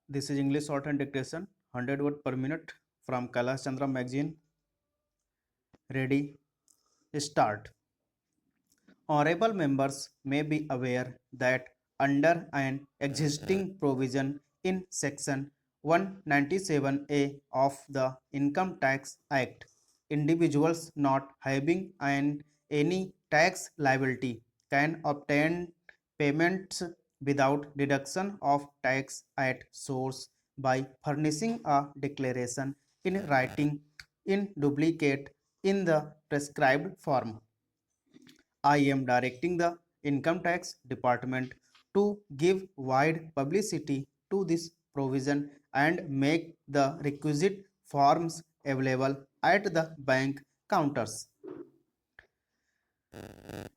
This is English Shorthand Dictation, 100 word per minute from Kailash Chandra Magazine. Ready? Start. Honorable members may be aware that under an existing provision in Section 197A of the Income Tax Act, individuals not having any tax liability can obtain payments without deduction of tax at source by furnishing a declaration in writing in duplicate in the prescribed form. I am directing the Income Tax Department to give wide publicity to this provision and make the requisite forms available at the bank counters.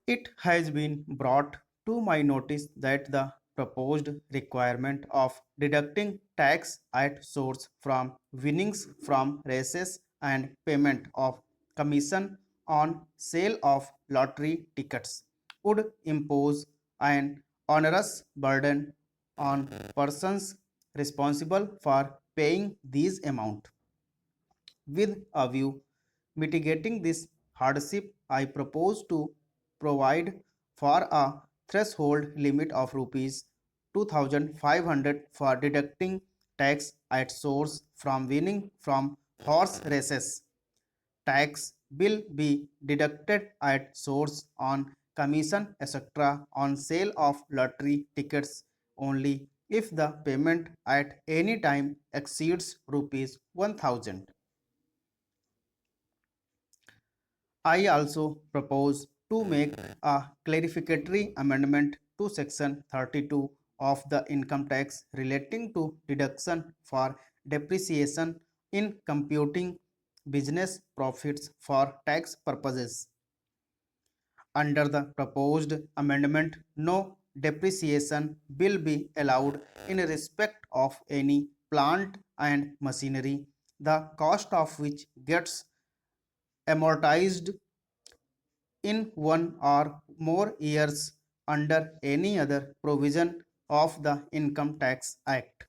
It has been brought to my notice that the proposed requirement of deducting tax at source from winnings from races and payment of commission on sale of lottery tickets would impose an onerous burden on persons responsible for paying these amounts. With a view mitigating this hardship, I propose to provide for a threshold limit of rupees 2500 for deducting tax at source from winning from horse races. Tax will be deducted at source on commission etc. on sale of lottery tickets only if the payment at any time exceeds rupees 1000. I also propose to make a clarificatory amendment to section 32 of the income tax relating to deduction for depreciation in computing business profits for tax purposes. Under the proposed amendment, no depreciation will be allowed in respect of any plant and machinery, the cost of which gets amortized in one or more years under any other provision of the Income Tax Act.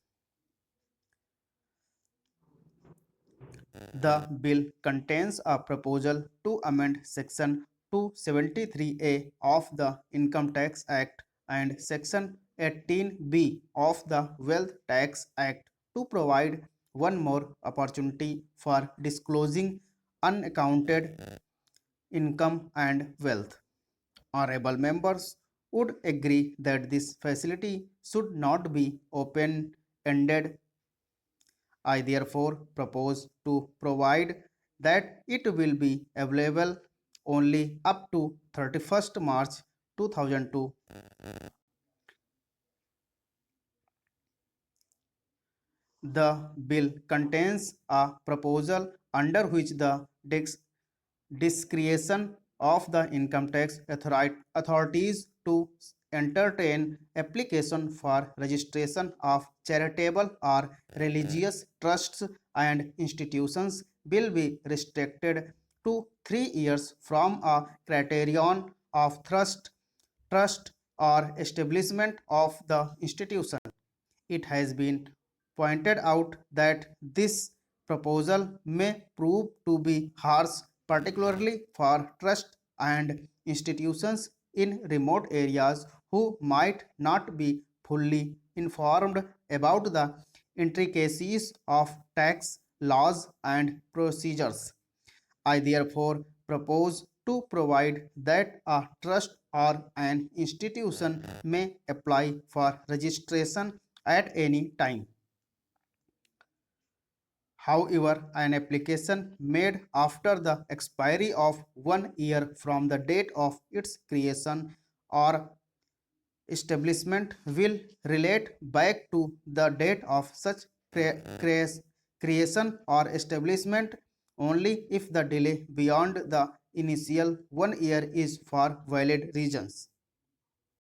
The bill contains a proposal to amend Section 273A of the Income Tax Act and Section 18B of the Wealth Tax Act to provide one more opportunity for disclosing unaccounted income and wealth. Honorable members would agree that this facility should not be open ended. I therefore propose to provide that it will be available only up to 31st March 2002. The bill contains a proposal under which the discretion of the income tax authorities to entertain application for registration of charitable or religious trusts and institutions will be restricted to 3 years from a criterion of trust or establishment of the institution. It has been pointed out that this proposal may prove to be harsh, particularly for trusts and institutions in remote areas who might not be fully informed about the intricacies of tax laws and procedures. I therefore propose to provide that a trust or an institution may apply for registration at any time. However, an application made after the expiry of 1 year from the date of its creation or establishment will relate back to the date of such creation or establishment only if the delay beyond the initial 1 year is for valid reasons.